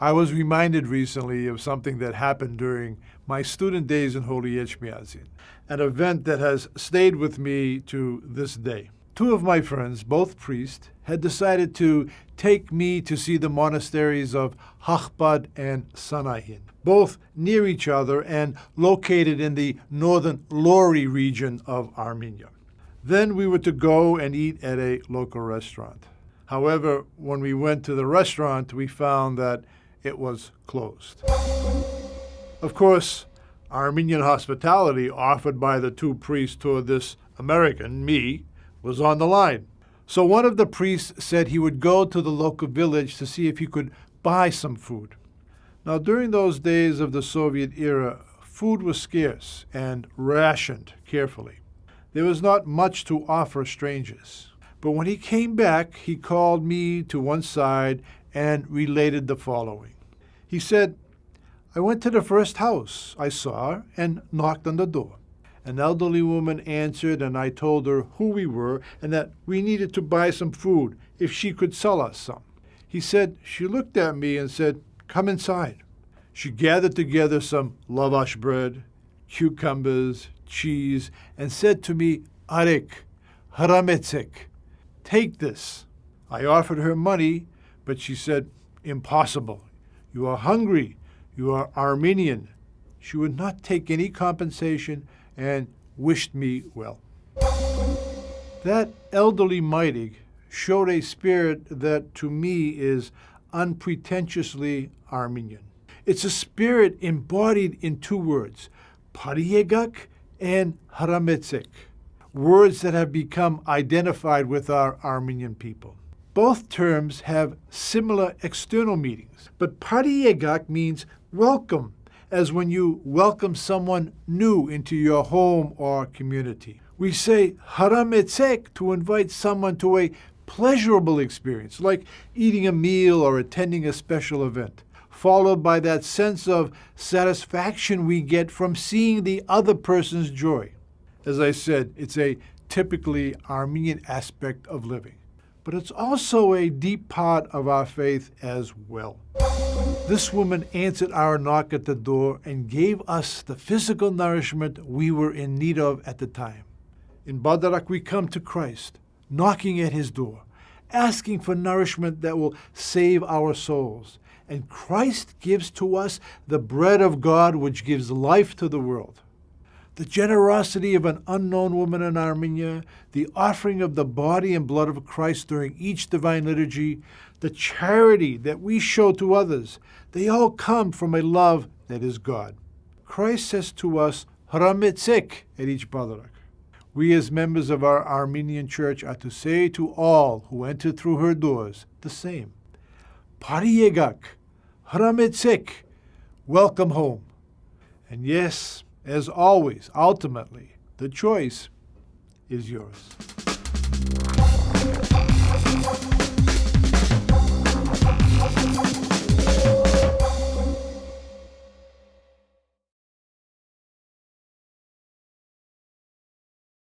I was reminded recently of something that happened during my student days in Holy Echmiadzin, an event that has stayed with me to this day. Two of my friends, both priests, had decided to take me to see the monasteries of Hachbad and Sanahin, both near each other and located in the northern Lori region of Armenia. Then we were to go and eat at a local restaurant. However, when we went to the restaurant, we found that it was closed. Of course, Armenian hospitality offered by the two priests toward this American, me, was on the line. So one of the priests said he would go to the local village to see if he could buy some food. Now, during those days of the Soviet era, food was scarce and rationed carefully. There was not much to offer strangers. But when he came back, he called me to one side and related the following. He said, "I went to the first house I saw and knocked on the door. An elderly woman answered, and I told her who we were and that we needed to buy some food if she could sell us some." He said she looked at me and said, "Come inside." She gathered together some lavash bread, cucumbers, cheese, and said to me, "Arek, harametsek, take this." I offered her money, but she said, "Impossible. You are hungry. You are Armenian." She would not take any compensation and wished me well. That elderly maidig showed a spirit that to me is unpretentiously Armenian. It's a spirit embodied in two words, pariegak and harametsek, words that have become identified with our Armenian people. Both terms have similar external meanings, but pariegak means welcome, as when you welcome someone new into your home or community. We say harametsek to invite someone to a pleasurable experience, like eating a meal or attending a special event, followed by that sense of satisfaction we get from seeing the other person's joy. As I said, it's a typically Armenian aspect of living, but it's also a deep part of our faith as well. This woman answered our knock at the door and gave us the physical nourishment we were in need of at the time. In Badarak, we come to Christ, knocking at his door, asking for nourishment that will save our souls. And Christ gives to us the bread of God, which gives life to the world. The generosity of an unknown woman in Armenia, the offering of the body and blood of Christ during each divine liturgy, the charity that we show to others, they all come from a love that is God. Christ says to us, harametsek, at each Badarak. We as members of our Armenian church are to say to all who enter through her doors the same. Pariegak, harametsek, welcome home. And yes, as always, ultimately, the choice is yours.